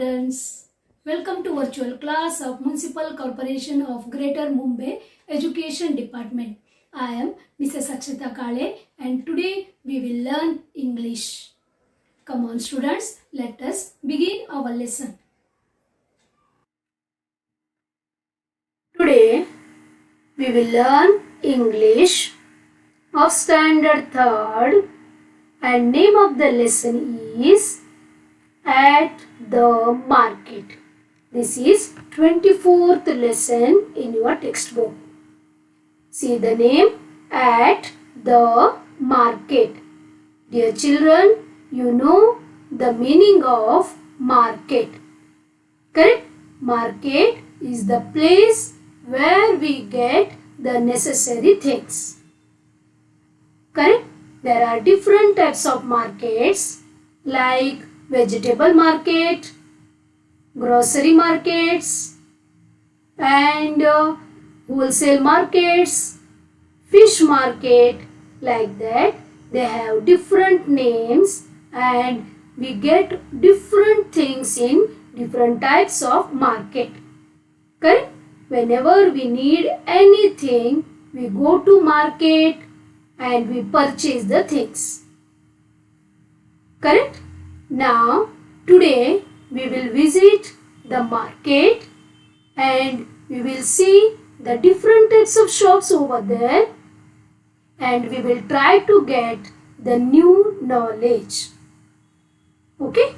students, welcome to virtual class of Municipal Corporation of Greater Mumbai Education Department. I am Mrs. Akshita Kale and today we will learn English. Come on students, let us begin our lesson. Today we will learn English of Standard 3rd and name of the lesson is At the Market. This is 24th lesson in your textbook. See the name, At the Market. Dear children, you know the meaning of market. Correct? Market is the place where we get the necessary things. Correct? There are different types of markets like vegetable market, grocery markets and wholesale markets, fish market, like that. They have different names and we get different things in different types of market. Correct? Whenever we need anything, we go to market and we purchase the things. Correct? Now, today we will visit the market and we will see the different types of shops over there and we will try to get the new knowledge. Okay?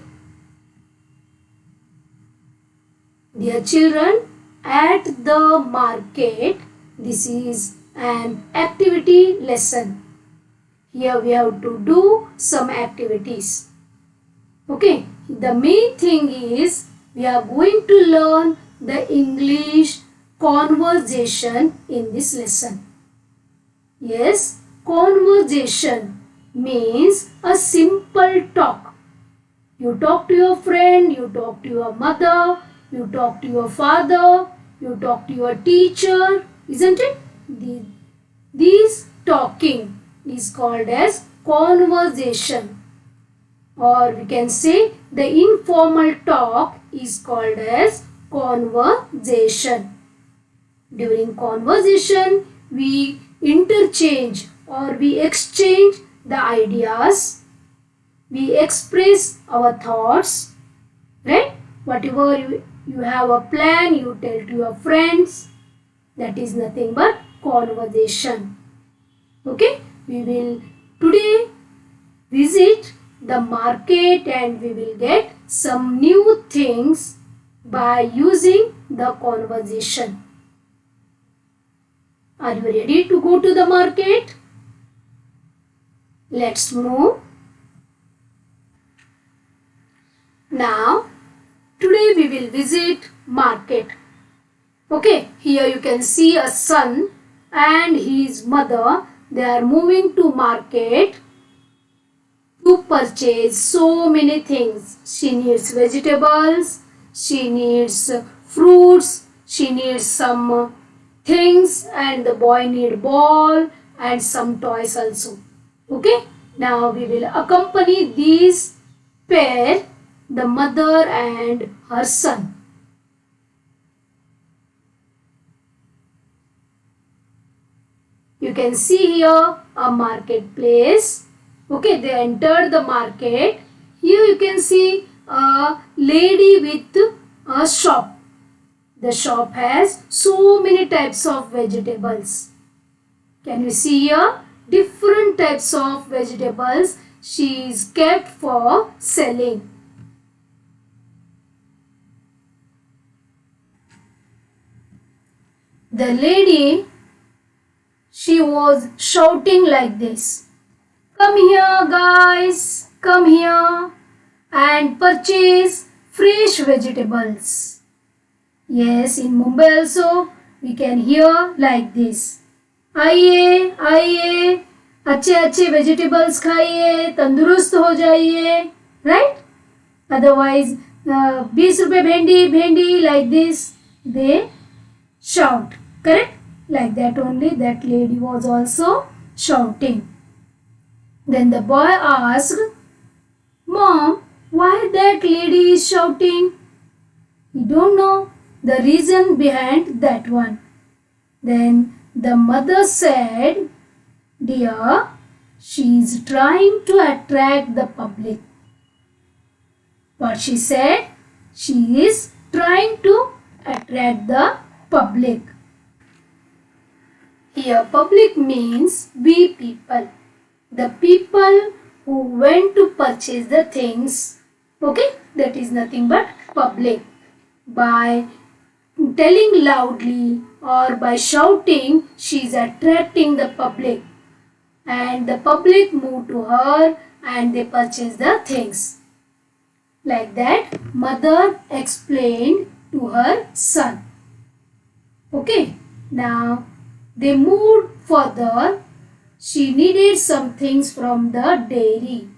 Dear children, at the market, this is an activity lesson. Here we have to do some activities. Okay, the main thing is we are going to learn the English conversation in this lesson. Yes, conversation means a simple talk. You talk to your friend, you talk to your mother, you talk to your father, you talk to your teacher, isn't it? This talking is called as conversation. Or we can say the informal talk is called as conversation. During conversation, we interchange or we exchange the ideas. We express our thoughts, right? Whatever you have a plan, you tell to your friends. That is nothing but conversation. Okay? We will today visit the market and we will get some new things by using the conversation. Are you ready to go to the market? Let's move. Now, today we will visit market. Okay, here you can see a son and his mother. They are moving to market to purchase so many things. She needs vegetables, she needs fruits, she needs some things and the boy need ball and some toys also. Okay, now we will accompany these pair, the mother and her son. You can see here a marketplace. Okay, they entered the market. Here you can see a lady with a shop. The shop has so many types of vegetables. Can you see here? Different types of vegetables she is kept for selling. The lady, she was shouting like this. Come here guys, come here and purchase fresh vegetables. Yes, in Mumbai also we can hear like this. आइए आइए अच्छे अच्छे vegetables खाइए, तंदुरुस्त हो जाइए, right? Otherwise 20 रुपए भेंडी भेंडी, like this they shout. Correct? Like that only that lady was also shouting. Then the boy asked, Mom, why that lady is shouting? He don't know the reason behind that one. Then the mother said, "Dear, she is trying to attract the public." What she said? She is trying to attract the public. Here public means we people. The people who went to purchase the things. Okay, that is nothing but public. By telling loudly or by shouting, she is attracting the public. And the public move to her and they purchase the things. Like that, mother explained to her son. Okay, now they moved further. She needed some things from the dairy.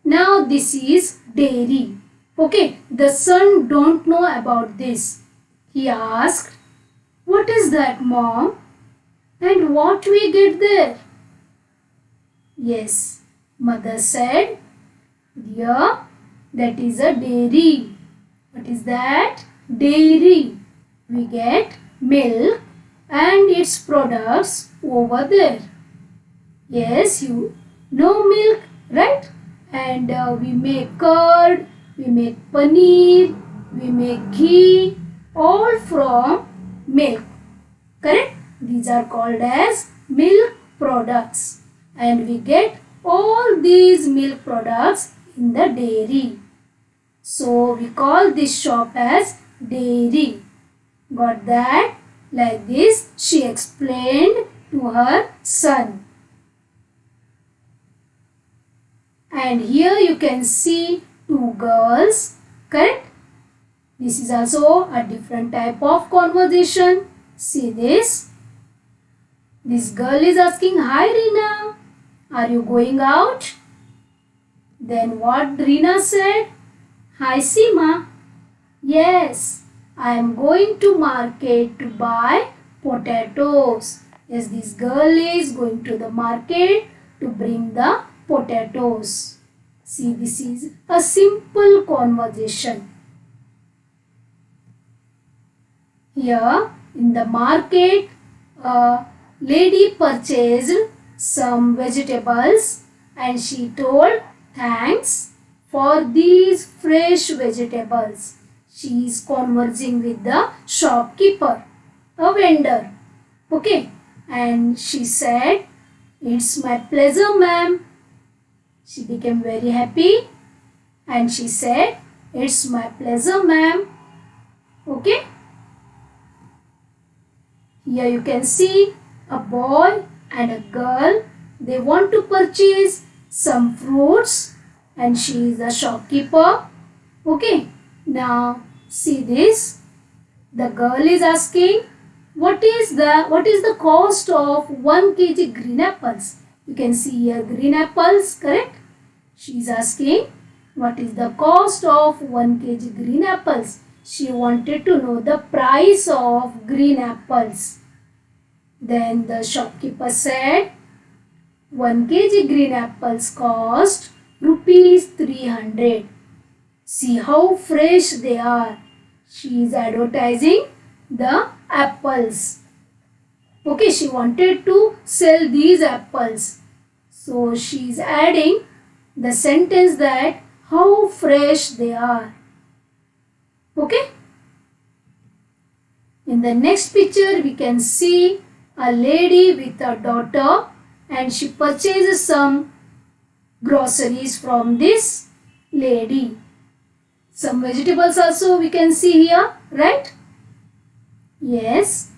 Now this is dairy. Okay, the son don't know about this. He asked, "What is that, mom? And what we get there?" Yes, mother said, "Dear, that is a dairy." What is that? Dairy. We get milk and its products over there. Yes, you know milk, right? And we make curd, we make paneer, we make ghee, all from milk. Correct? These are called as milk products. And we get all these milk products in the dairy. So we call this shop as dairy. Got that? Like this she explained to her son. And here you can see two girls. Correct? This is also a different type of conversation. See this? This girl is asking, "Hi Reena, are you going out?" Then what Reena said? "Hi Seema, yes, I am going to market to buy potatoes." Yes, this girl is going to the market to bring the potatoes. See, this is a simple conversation. Here in the market, a lady purchased some vegetables and she told, "Thanks for these fresh vegetables." She is conversing with the shopkeeper, a vendor. Okay, and she said, "It's my pleasure, ma'am." She became very happy and she said, "It's my pleasure, ma'am." Okay. Here you can see a boy and a girl. They want to purchase some fruits and she is a shopkeeper. Okay. Now see this. The girl is asking, what is the cost of 1 kg green apples? You can see here green apples, correct? She is asking, what is the cost of 1 kg green apples? She wanted to know the price of green apples. Then the shopkeeper said, 1 kg green apples cost rupees 300. See how fresh they are. She is advertising the apples. Okay, she wanted to sell these apples. So she is adding the sentence that how fresh they are. Okay. In the next picture we can see a lady with a daughter and she purchases some groceries from this lady. Some vegetables also we can see here, right? Yes.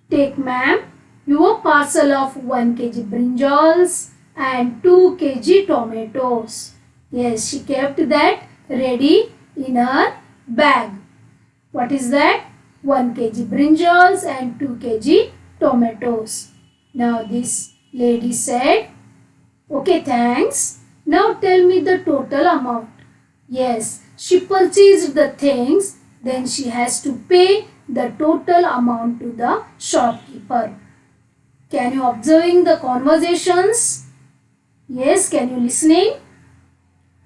Take, ma'am, your parcel of 1 kg brinjals and 2 kg tomatoes. Yes, she kept that ready in her bag. What is that? 1 kg brinjals and 2 kg tomatoes. Now this lady said, "Okay, thanks. Now tell me the total amount." Yes, she purchased the things, then she has to pay the total amount to the shopkeeper. Can you observing the conversations? Yes, can you listening?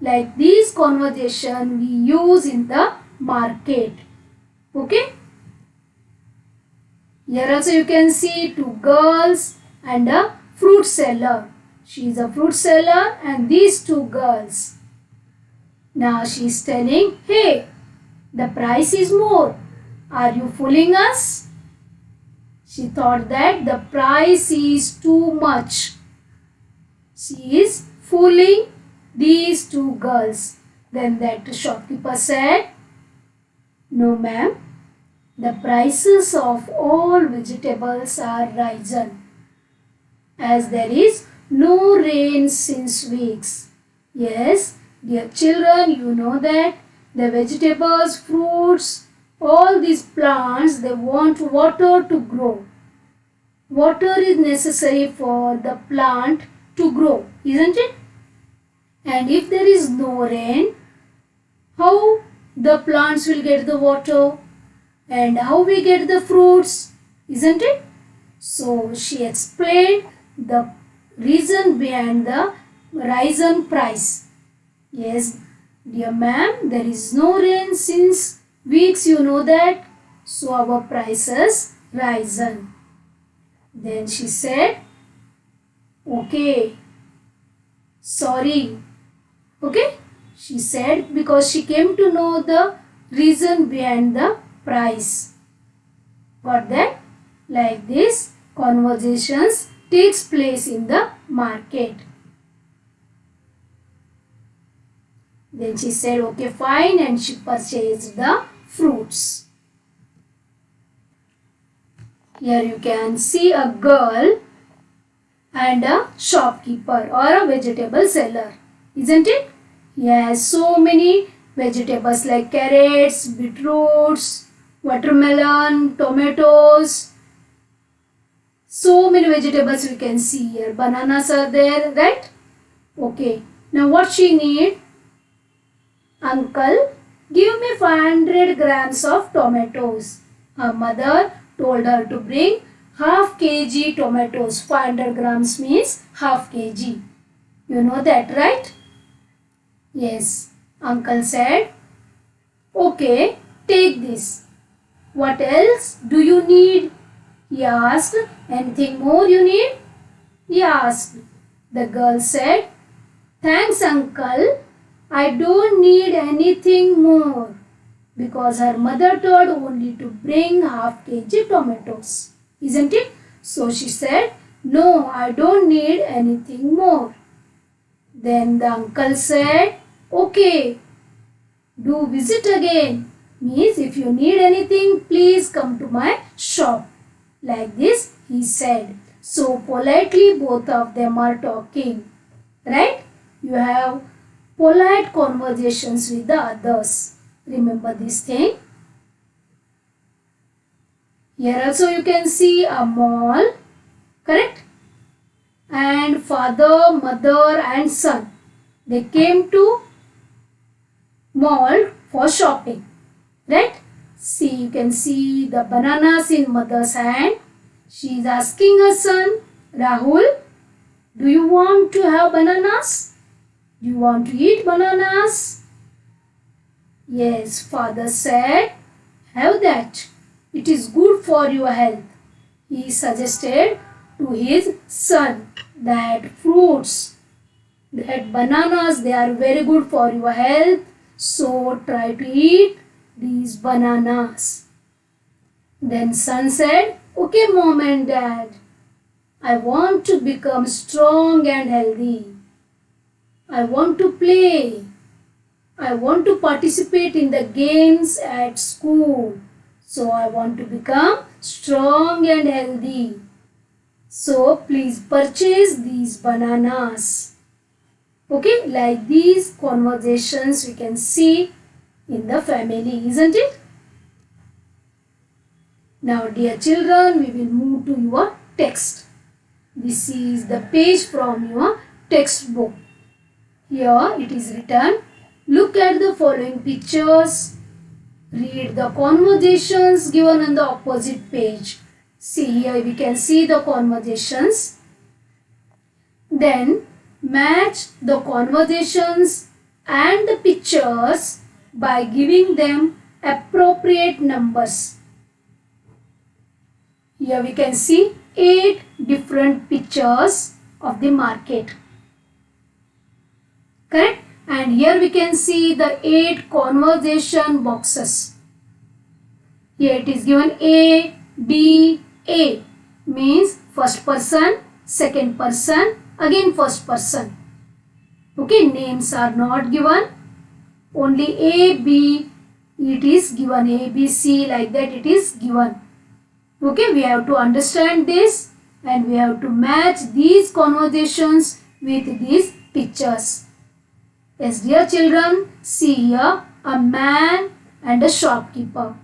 Like this conversation we use in the market. Okay. Here also you can see two girls and a fruit seller. She is a fruit seller and these two girls. Now she is telling, hey, the price is more. Are you fooling us? She thought that the price is too much. She is fooling these two girls. Then that shopkeeper said, no ma'am, the prices of all vegetables are risen as there is no rain since weeks. Yes, dear children, you know that the vegetables, fruits, all these plants, they want water to grow. Water is necessary for the plant to grow, isn't it? And if there is no rain, how the plants will get the water and how we get the fruits, isn't it? So she explained the reason behind the risen price. Yes, dear ma'am, there is no rain since weeks, you know that. So our prices risen. Then she said, okay, sorry. Okay, she said because she came to know the reason behind the price. Got that? Like this, conversations takes place in the market. Then she said, okay, fine, and she purchased the fruits. Here you can see a girl and a shopkeeper or a vegetable seller, isn't it? He has so many vegetables like carrots, beetroots, watermelon, tomatoes. So many vegetables we can see here. Bananas are there, right? Okay. Now what she need? Uncle, give me 500 grams of tomatoes. Her mother told her to bring half kg tomatoes. 500 grams means half kg. You know that, right? Yes. Uncle said, okay, take this. What else do you need? He asked. Anything more you need? He asked. The girl said, thanks uncle, I don't need anything more. Because her mother told only to bring half kg tomatoes. Isn't it? So she said, no, I don't need anything more. Then the uncle said, okay, do visit again. Means if you need anything, please come to my shop. Like this, he said. So politely both of them are talking. Right? You have polite conversations with the others. Remember this thing. Here also you can see a mall. Correct? And father, mother and son. They came to mall for shopping. Right? See, you can see the bananas in mother's hand. She is asking her son, Rahul, do you want to have bananas? Do you want to eat bananas? Yes, father said, have that. It is good for your health. He suggested to his son that fruits, that bananas, they are very good for your health. So try to eat these bananas. Then son said, okay mom and dad, I want to become strong and healthy. I want to play. I want to participate in the games at school. So I want to become strong and healthy. So please purchase these bananas. Okay, like these conversations we can see in the family, isn't it? Now dear children, we will move to your text. This is the page from your textbook. Here it is written, look at the following pictures. Read the conversations given on the opposite page. See, here we can see the conversations. Then match the conversations and the pictures by giving them appropriate numbers. Here we can see 8 different pictures of the market. Correct? And here we can see the 8 conversation boxes. Here it is given A, B, A means first person, second person, again first person. Okay, names are not given. Only A, B, it is given. A, B, C, like that it is given. Okay, we have to understand this and we have to match these conversations with these pictures. Yes, dear children, see here a man and a shopkeeper.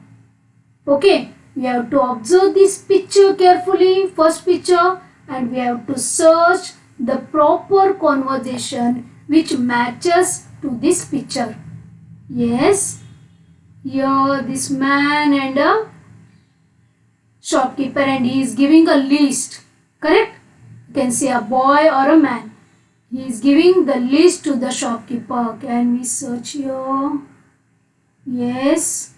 Okay, we have to observe this picture carefully, first picture, and we have to search the proper conversation which matches to this picture. Yes, here this man and a shopkeeper and he is giving a list. Correct? You can say a boy or a man. He is giving the list to the shopkeeper. Can we search here? Yes.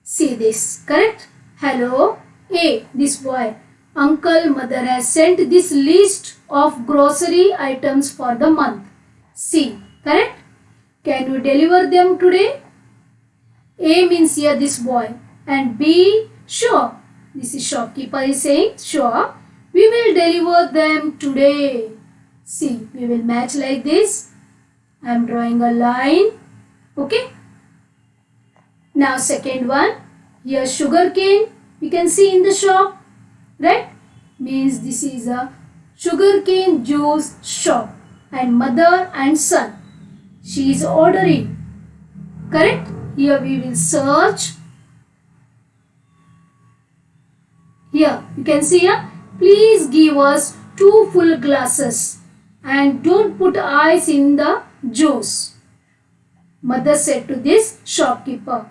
See this. Correct? Hello. A. This boy. Uncle, mother has sent this list of grocery items for the month. C. Correct? Can you deliver them today? A means here this boy and B, sure. This is shopkeeper is saying, sure, we will deliver them today. See, we will match like this. I am drawing a line. Okay. Now second one, here sugarcane we can see in the shop, right? Means this is a sugarcane juice shop and mother and son. She is ordering. Correct? Here we will search. Here you can see here, please give us 2 full glasses and don't put ice in the juice. Mother said to this shopkeeper.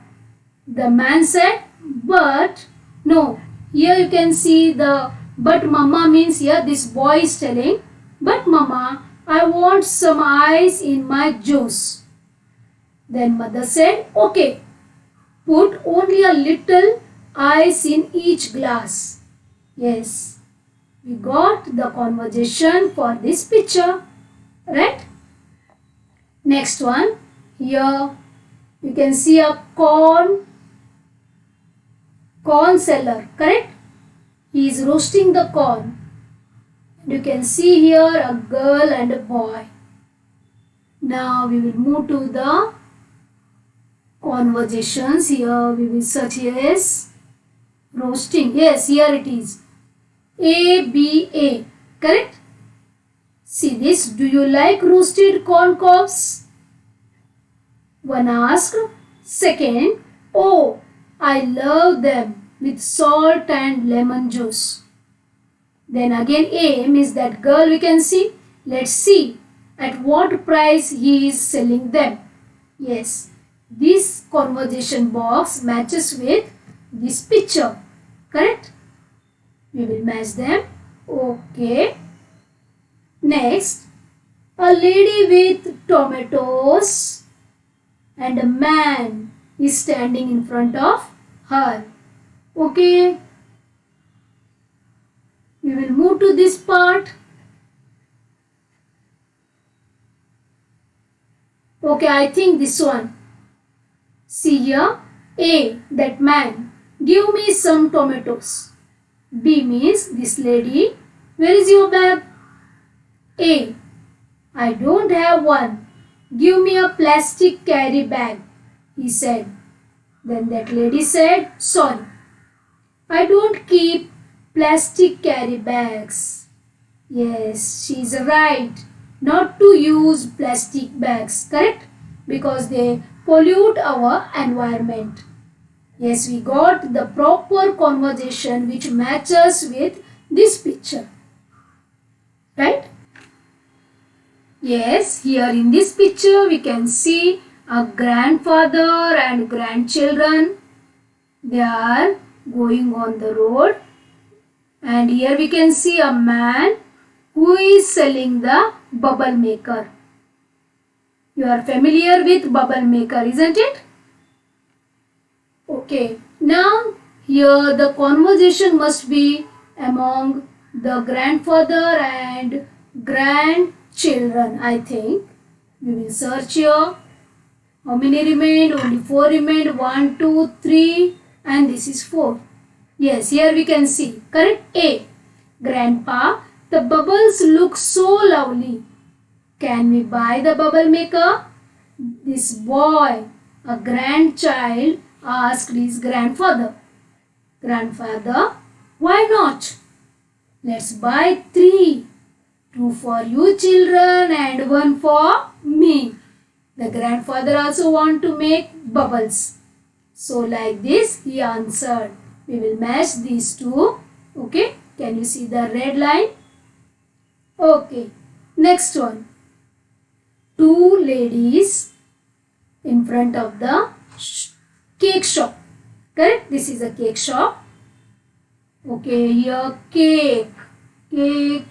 The man said, but no. Here you can see the but mama means here this boy is telling, but mama, I want some ice in my juice. Then mother said, okay, put only a little ice in each glass. Yes, we got the conversation for this picture, right? Next one, here you can see a corn seller, correct? He is roasting the corn. You can see here a girl and a boy. Now we will move to the conversations. Here we will search yes, roasting. Yes, here it is. A, B, A. Correct? See this. Do you like roasted corn cobs? One asked. Second, oh, I love them with salt and lemon juice. Then again A means that girl we can see. Let's see at what price he is selling them. Yes, this conversation box matches with this picture. Correct? We will match them. Okay. Next, a lady with tomatoes and a man is standing in front of her. Okay. We will move to this part. Okay, I think this one. See here. A, that man. Give me some tomatoes. B means this lady. Where is your bag? A, I don't have one. Give me a plastic carry bag, he said. Then that lady said, sorry, I don't keep plastic carry bags. Yes, she is right. Not to use plastic bags, correct? Because they pollute our environment. Yes, we got the proper conversation which matches with this picture. Right? Yes, here in this picture we can see a grandfather and grandchildren. They are going on the road. And here we can see a man who is selling the bubble maker. You are familiar with bubble maker, isn't it? Okay, now here the conversation must be among the grandfather and grandchildren, I think. We will search here. How many remained? Only 4 remained. 1, 2, 3 and this is 4. Yes, here we can see. Correct? A. Grandpa, the bubbles look so lovely. Can we buy the bubble maker? This boy, a grandchild, asked his grandfather. Grandfather, why not? Let's buy 3. 2 for you children and 1 for me. The grandfather also want to make bubbles. So like this he answered. We will match these two. Okay. Can you see the red line? Okay. Next one. 2 ladies in front of the cake shop. Correct? This is a cake shop. Okay. Here cake. Cake.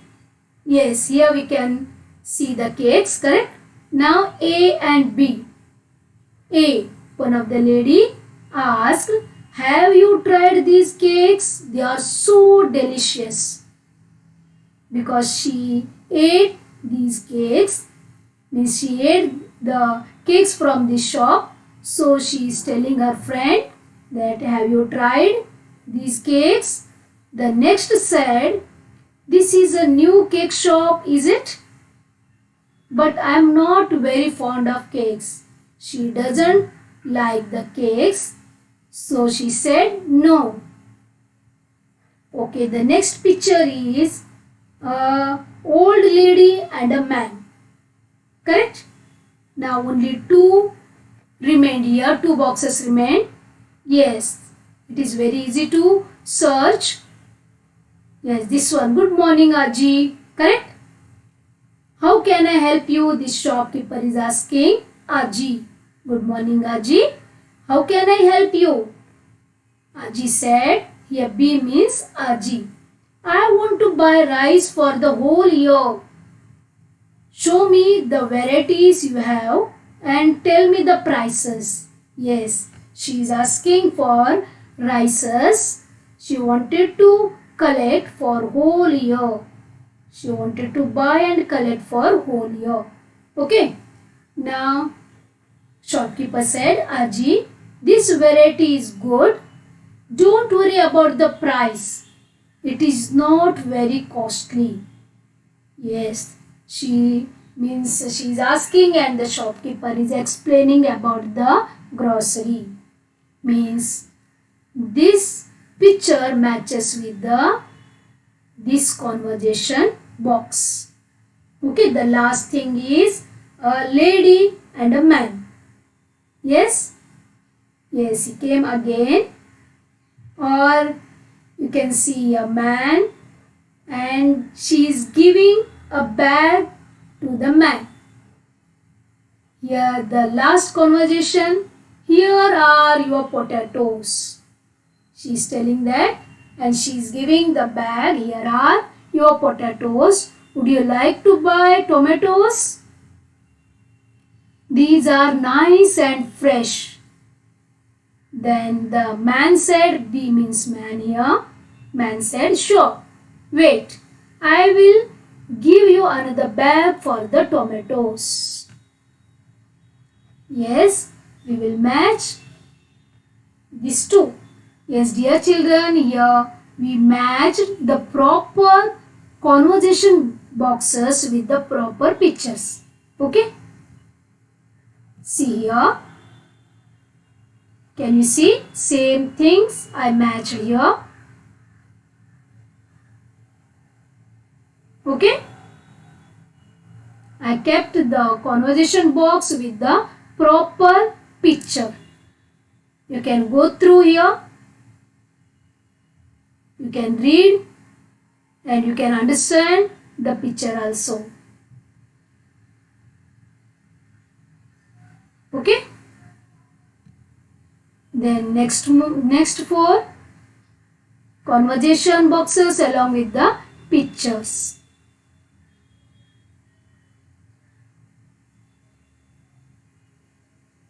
Yes. Here we can see the cakes. Correct? Now A and B. A. One of the lady asked, have you tried these cakes? They are so delicious. Because she ate these cakes, means she ate the cakes from the shop. So she is telling her friend that have you tried these cakes? The next said, this is a new cake shop, is it? But I am not very fond of cakes. She doesn't like the cakes. So she said no. Okay, the next picture is a old lady and a man. Correct? Now only 2 remained here. 2 boxes remain. Yes, it is very easy to search. Yes, this one. Good morning, Aji. Correct? How can I help you? This shopkeeper is asking Aji. Good morning, Aji. How can I help you? Aji said, here B means Aji. I want to buy rice for the whole year. Show me the varieties you have and tell me the prices. Yes, she is asking for rices. She wanted to collect for whole year. She wanted to buy and collect for whole year. Okay. Now, shopkeeper said, Aji, this variety is good. Don't worry about the price. It is not very costly. Yes, she means she is asking and the shopkeeper is explaining about the grocery. Means this picture matches with this conversation box. Okay, the last thing is a lady and a man. Yes? Yes, he came again. Or you can see a man and she is giving a bag to the man. Here the last conversation. Here are your potatoes. She is telling that and she is giving the bag. Here are your potatoes. Would you like to buy tomatoes? These are nice and fresh. Then the man said, B means man here. Man said, sure. Wait, I will give you another bag for the tomatoes. Yes, we will match these two. Yes, dear children, here we matched the proper conversation boxes with the proper pictures. Okay? See here. Can you see? Same things I matched here. Okay? I kept the conversation box with the proper picture. You can go through here. You can read and you can understand the picture also. Okay? Then next 4 conversation boxes along with the pictures.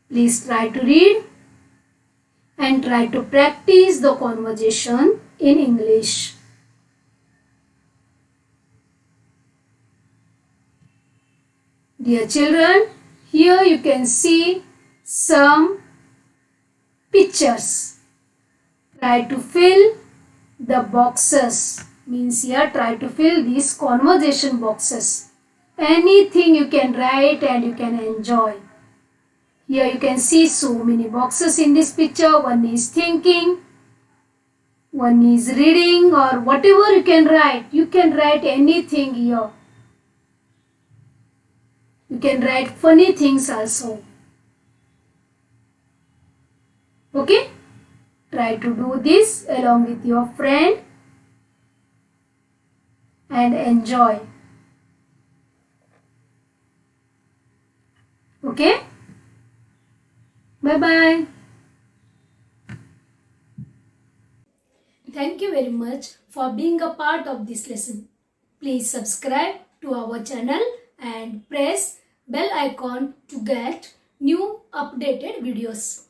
Please try to read and try to practice the conversation in English. Dear children, here you can see some pictures. Try to fill the boxes. Means here try to fill these conversation boxes. Anything you can write and you can enjoy. Here you can see so many boxes in this picture. One is thinking, one is reading, or whatever you can write. You can write anything here. You can write funny things also. Okay? Try to do this along with your friend and enjoy. Okay? Bye-bye. Thank you very much for being a part of this lesson. Please subscribe to our channel and press bell icon to get new updated videos.